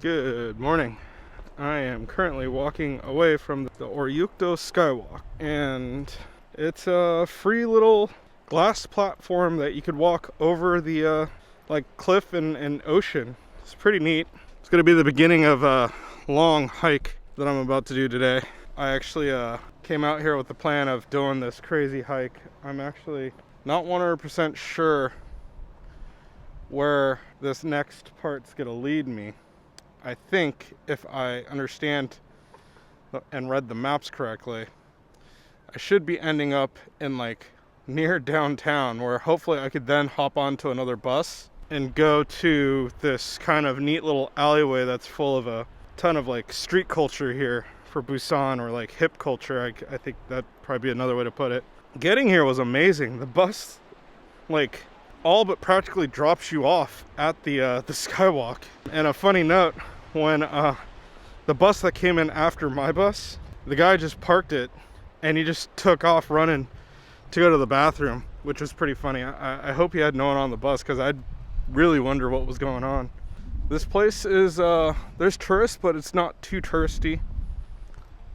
Good morning. I am currently walking away from the Oryukdo Skywalk, and it's a free little glass platform that you could walk over the cliff and ocean. It's pretty neat. It's gonna be the beginning of a long hike that I'm about to do today. I actually came out here with the plan of doing this crazy hike. I'm actually not 100% sure where this next part's gonna lead me. I think if I understand and read the maps correctly, I should be ending up in near downtown, where hopefully I could then hop onto another bus and go to this kind of neat little alleyway that's full of a ton of street culture here for Busan, or hip culture. I think that'd probably be another way to put it. Getting here was amazing. The bus all but practically drops you off at the skywalk. And a funny note, when the bus that came in after my bus, the guy just parked it and he just took off running to go to the bathroom, which was pretty funny. I hope he had no one on the bus, because I'd really wonder what was going on. This place is there's tourists, but it's not too touristy.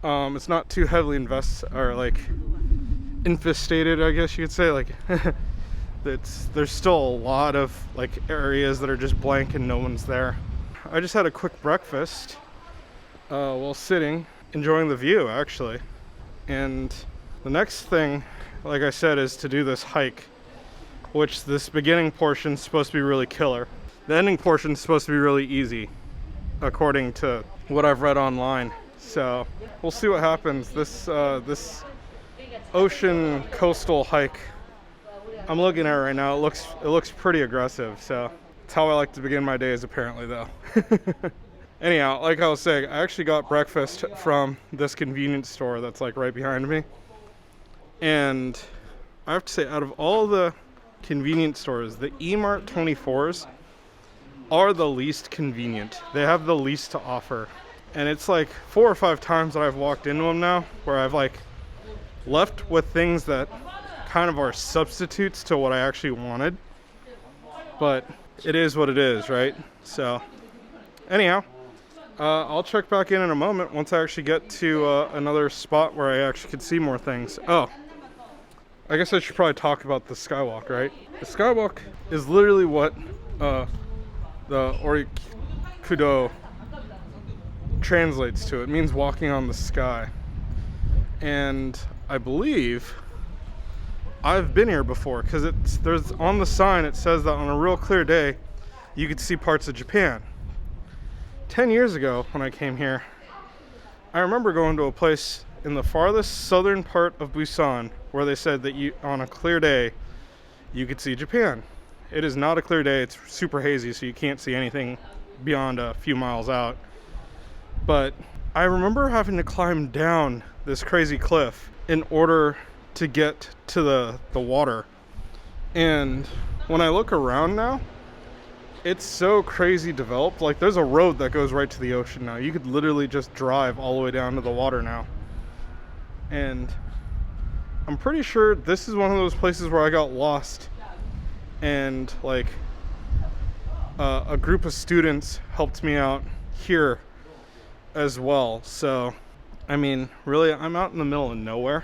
It's not too heavily infestated, I guess you could say. There's still a lot of areas that are just blank and no one's there. I just had a quick breakfast while sitting, enjoying the view actually. And the next thing, like I said, is to do this hike, which this beginning portion is supposed to be really killer. The ending portion is supposed to be really easy, according to what I've read online. So we'll see what happens. This ocean coastal hike I'm looking at right now, it looks pretty aggressive, so it's how I like to begin my days apparently, though. Anyhow, like I was saying, I actually got breakfast from this convenience store that's right behind me. And I have to say, out of all the convenience stores, the E-Mart 24s are the least convenient. They have the least to offer. And it's 4 or 5 times that I've walked into them now where I've left with things that kind of are substitutes to what I actually wanted, but it is what it is, right? So anyhow, I'll check back in a moment once I actually get to another spot where I actually could see more things. Oh, I guess I should probably talk about the skywalk, right? The skywalk is literally what the Oryukdo translates to. It means walking on the sky, and I believe I've been here before, because there's on the sign, it says that on a real clear day you could see parts of Japan. 10 years ago when I came here, I remember going to a place in the farthest southern part of Busan where they said that on a clear day you could see Japan. It is not a clear day, it's super hazy, so you can't see anything beyond a few miles out. But I remember having to climb down this crazy cliff in order to get to the water. And when I look around now, it's so crazy developed. There's a road that goes right to the ocean now. You could literally just drive all the way down to the water now. And I'm pretty sure this is one of those places where I got lost, and a group of students helped me out here as well. So I mean, really, I'm out in the middle of nowhere,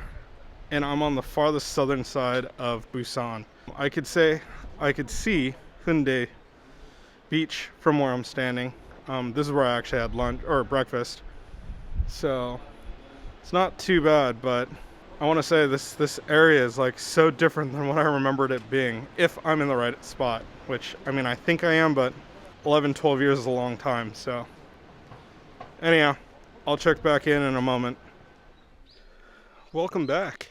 and I'm on the farthest southern side of Busan. I could say I could see Hyundai Beach from where I'm standing. This is where I actually had lunch or breakfast, so it's not too bad. But I want to say this area is so different than what I remembered it being, if I'm in the right spot, which I mean I think I am, but 11-12 years is a long time. So anyhow, I'll check back in a moment. Welcome back.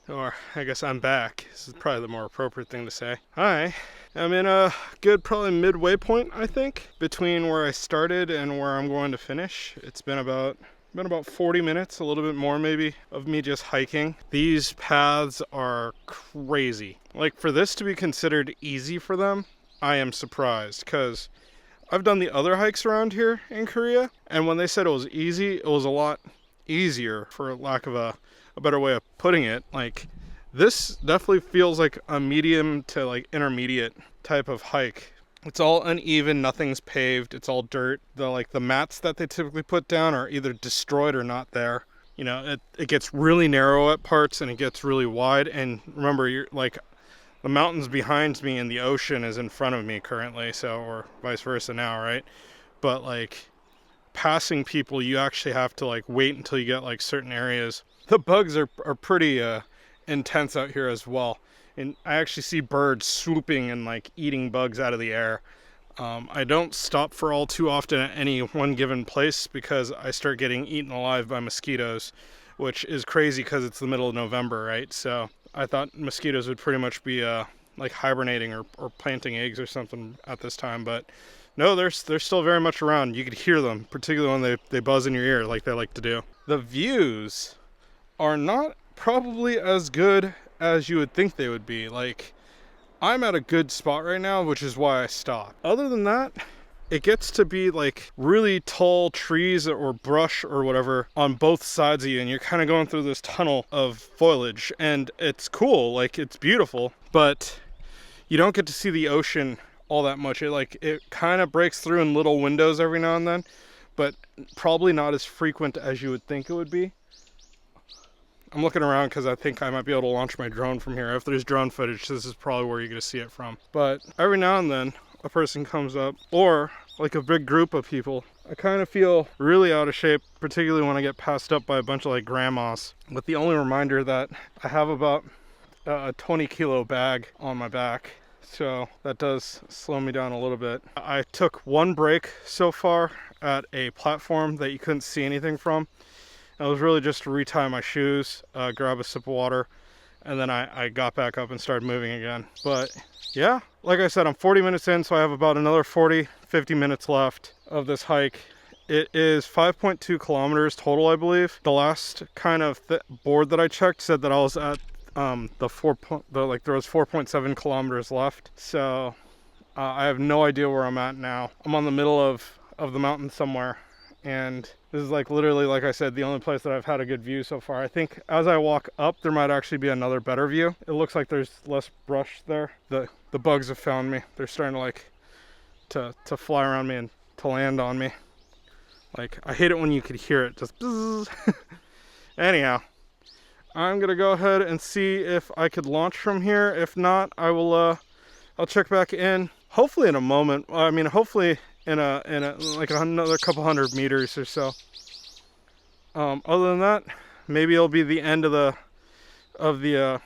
Or I guess I'm back. This is probably the more appropriate thing to say. Hi. I'm in a good probably midway point, I think, between where I started and where I'm going to finish. It's been about 40 minutes, a little bit more maybe, of me just hiking. These paths are crazy. For this to be considered easy for them, I am surprised, because I've done the other hikes around here in Korea, and when they said it was easy, it was a lot easier, for lack of a better way of putting it. This definitely feels like a medium to intermediate type of hike. It's all uneven, nothing's paved, it's all dirt. The mats that they typically put down are either destroyed or not there. You know, it gets really narrow at parts and it gets really wide. And remember, you're like, the mountain's behind me and the ocean is in front of me currently, so, or vice versa now, right? But like, passing people, you actually have to like wait until you get like certain areas. The bugs are pretty intense out here as well. And I actually see birds swooping and like eating bugs out of the air. I don't stop for all too often at any one given place because I start getting eaten alive by mosquitoes, which is crazy because it's the middle of November, right? So I thought mosquitoes would pretty much be like hibernating or planting eggs or something at this time, but no, they're still very much around. You could hear them, particularly when they buzz in your ear like they like to do. The views are not probably as good as you would think they would be. Like, I'm at a good spot right now, which is why I stopped. Other than that, it gets to be like really tall trees or brush or whatever on both sides of you, and you're kind of going through this tunnel of foliage, and it's cool, like it's beautiful, but you don't get to see the ocean all that much. It kind of breaks through in little windows every now and then, but probably not as frequent as you would think it would be. I'm looking around because I think I might be able to launch my drone from here. If there's drone footage, this is probably where you're going to see it from. But every now and then, a person comes up, or like a big group of people. I kind of feel really out of shape, particularly when I get passed up by a bunch of like grandmas. With the only reminder that I have about a 20 kilo bag on my back. So that does slow me down a little bit. I took one break so far at a platform that you couldn't see anything from. It was really just to retie my shoes, grab a sip of water, and then I got back up and started moving again. But yeah, like I said, I'm 40 minutes in, so I have about another 50 minutes left of this hike. It is 5.2 kilometers total, I believe. The last kind of board that I checked said that I was at there was 4.7 kilometers left. So I have no idea where I'm at now. I'm on the middle of the mountain somewhere. And this is like literally, like I said, the only place that I've had a good view so far. I think as I walk up, there might actually be another better view. It looks like there's less brush there. The bugs have found me. They're starting to like to fly around me and to land on me. Like, I hate it when you could hear it just bzzz. Anyhow, I'm gonna go ahead and see if I could launch from here. If not, I will I'll check back in hopefully in a moment. I mean, hopefully in a like another couple hundred meters or so. Other than that, maybe it'll be the end of the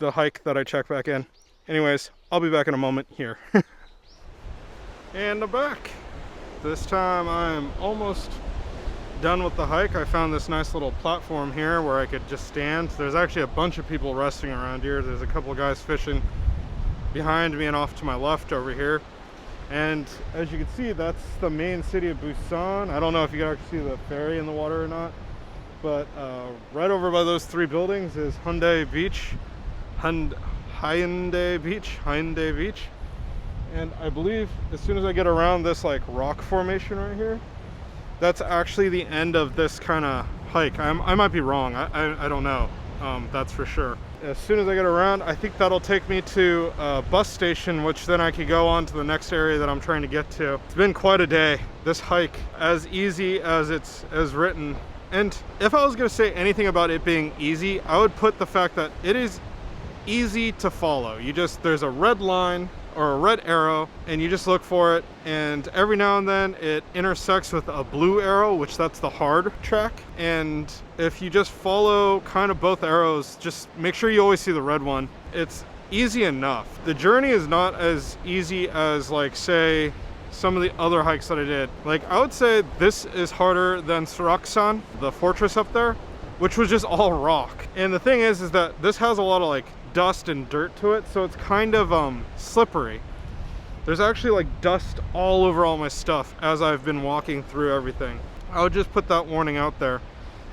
hike that I check back in. Anyways, I'll be back in a moment here. And I'm back. This time I'm almost done with the hike. I found this nice little platform here where I could just stand. There's actually a bunch of people resting around here. There's a couple of guys fishing behind me and off to my left over here. And as you can see, that's the main city of Busan. I don't know if you can actually see the ferry in the water or not, but right over by those three buildings is Hyundai Beach. And I believe as soon as I get around this like rock formation right here, that's actually the end of this kind of hike. I might be wrong. I don't know. That's for sure. As soon as I get around, I think that'll take me to a bus station, which then I could go on to the next area that I'm trying to get to. It's been quite a day. This hike, as easy as it's as written. And if I was going to say anything about it being easy, I would put the fact that it is easy to follow. There's a red line or a red arrow, and you just look for it, and every now and then it intersects with a blue arrow, which that's the hard track. And if you just follow kind of both arrows, just make sure you always see the red one. It's easy enough. The journey is not as easy as, like, say, some of the other hikes that I did. Like, I would say this is harder than Suraksan, the fortress up there, which was just all rock. And the thing is that this has a lot of like dust and dirt to it, so it's kind of slippery. There's actually like dust all over all my stuff as I've been walking through everything. I would just put that warning out there.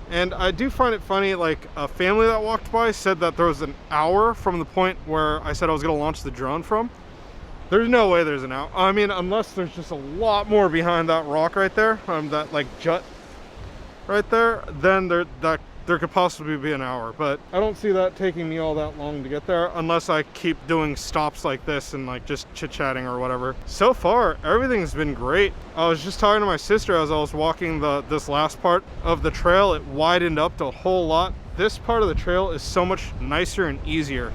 And I do find it funny, like a family that walked by said that there was an hour from the point where I said I was going to launch the drone from. There's no way there's an hour. I mean, unless there's just a lot more behind that rock right there, that like jut right there, then that there could possibly be an hour, but I don't see that taking me all that long to get there unless I keep doing stops like this and like just chit-chatting or whatever. So far, everything's been great. I was just talking to my sister as I was walking this last part of the trail. It widened up to a whole lot. This part of the trail is so much nicer and easier.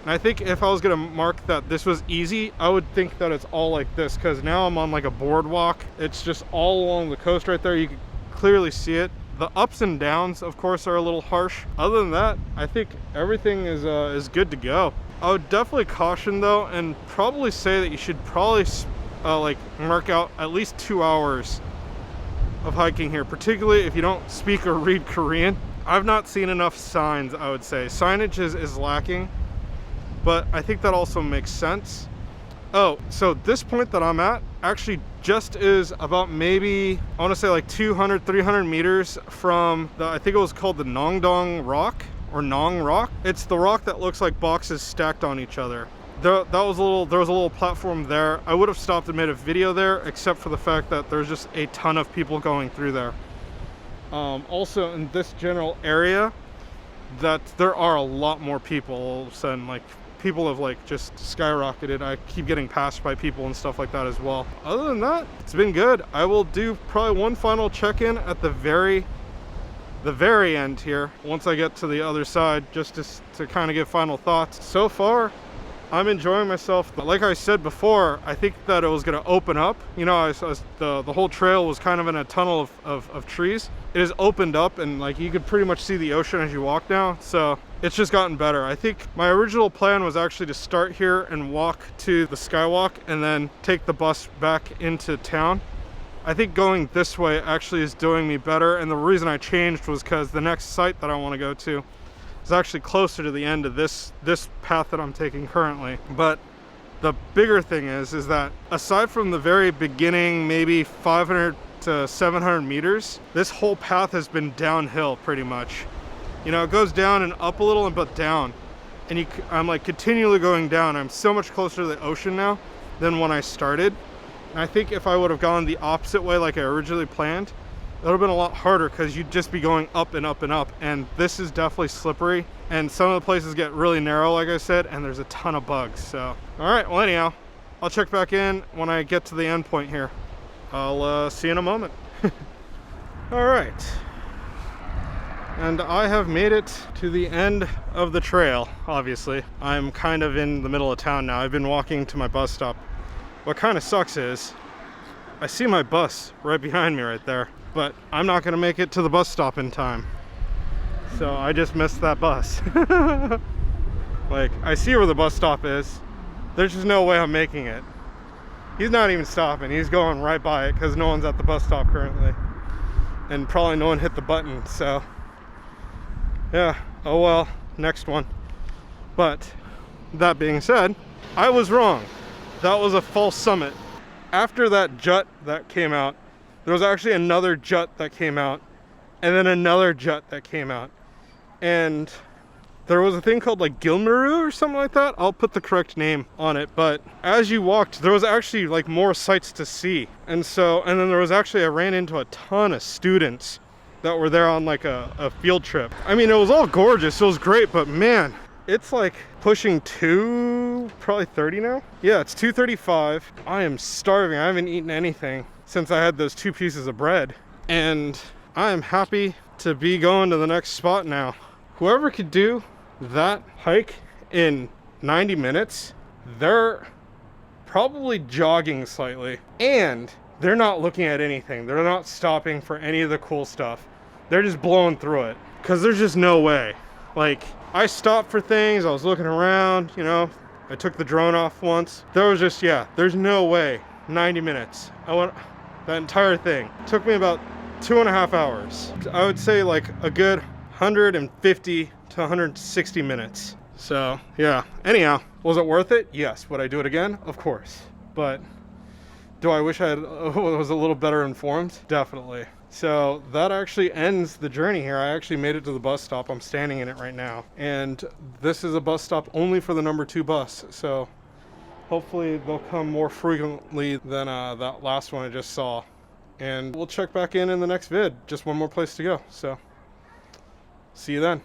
And I think if I was gonna mark that this was easy, I would think that it's all like this, because now I'm on like a boardwalk. It's just all along the coast right there. You can clearly see it. The ups and downs, of course, are a little harsh. Other than that, I think everything is good to go. I would definitely caution though, and probably say that you should probably like mark out at least 2 hours of hiking here, particularly if you don't speak or read Korean. I've not seen enough signs, I would say. Signage is lacking, but I think that also makes sense. Oh, so this point that I'm at actually just is about maybe, I want to say like 200, 300 meters from the, I think it was called the Nongdong Rock or Nong Rock. It's the rock that looks like boxes stacked on each other. There was a little platform there. I would have stopped and made a video there, except for the fact that there's just a ton of people going through there. Also in this general area, that there are a lot more people all of a sudden. Like, people have like just skyrocketed. I keep getting passed by people and stuff like that as well. Other than that, it's been good. I will do probably one final check-in at the very end here once I get to the other side, just to kind of give final thoughts. So far, I'm enjoying myself. But like I said before, I think that it was going to open up. You know, the whole trail was kind of in a tunnel of trees. It has opened up, and like you could pretty much see the ocean as you walk now. So it's just gotten better. I think my original plan was actually to start here and walk to the Skywalk and then take the bus back into town. I think going this way actually is doing me better, and the reason I changed was because the next site that I want to go to is actually closer to the end of this path that I'm taking currently. But the bigger thing is that aside from the very beginning, maybe 500 to 700 meters, this whole path has been downhill pretty much. You know, it goes down and up a little, but down. And I'm like continually going down. I'm so much closer to the ocean now than when I started. And I think if I would have gone the opposite way like I originally planned, it would have been a lot harder, because you'd just be going up and up and up. And this is definitely slippery. And some of the places get really narrow, like I said, and there's a ton of bugs. So, all right, well, anyhow, I'll check back in when I get to the end point here. I'll see you in a moment. All right. And I have made it to the end of the trail, obviously. I'm kind of in the middle of town now. I've been walking to my bus stop. What kind of sucks is I see my bus right behind me right there, but I'm not gonna make it to the bus stop in time. So I just missed that bus. Like, I see where the bus stop is. There's just no way I'm making it. He's not even stopping. He's going right by it because no one's at the bus stop currently. And probably no one hit the button, so. Yeah, oh well, next one. But that being said, I was wrong. That was a false summit. After that jut that came out, there was actually another jut that came out, and then another jut that came out. And there was a thing called like Gilmaru or something like that. I'll put the correct name on it. But as you walked, there was actually like more sights to see. And then there was actually, I ran into a ton of students that were there on like a field trip. I mean, it was all gorgeous, it was great, but man, it's like pushing probably 30 now. Yeah, it's 2:35. I am starving. I haven't eaten anything since I had those 2 pieces of bread. And I am happy to be going to the next spot now. Whoever could do that hike in 90 minutes, they're probably jogging slightly, and they're not looking at anything. They're not stopping for any of the cool stuff. They're just blowing through it, because there's just no way. Like, I stopped for things, I was looking around, you know, I took the drone off once. There was just, yeah, there's no way. 90 minutes. I went, that entire thing took me about 2.5 hours. I would say like a good 150 to 160 minutes. So yeah, anyhow, was it worth it? Yes. Would I do it again? Of course. But do I wish I was a little better informed? Definitely. So that actually ends the journey here. I actually made it to the bus stop. I'm standing in it right now. And this is a bus stop only for the number 2 bus. So hopefully they'll come more frequently than that last one I just saw. And we'll check back in the next vid. Just one more place to go. So See you then.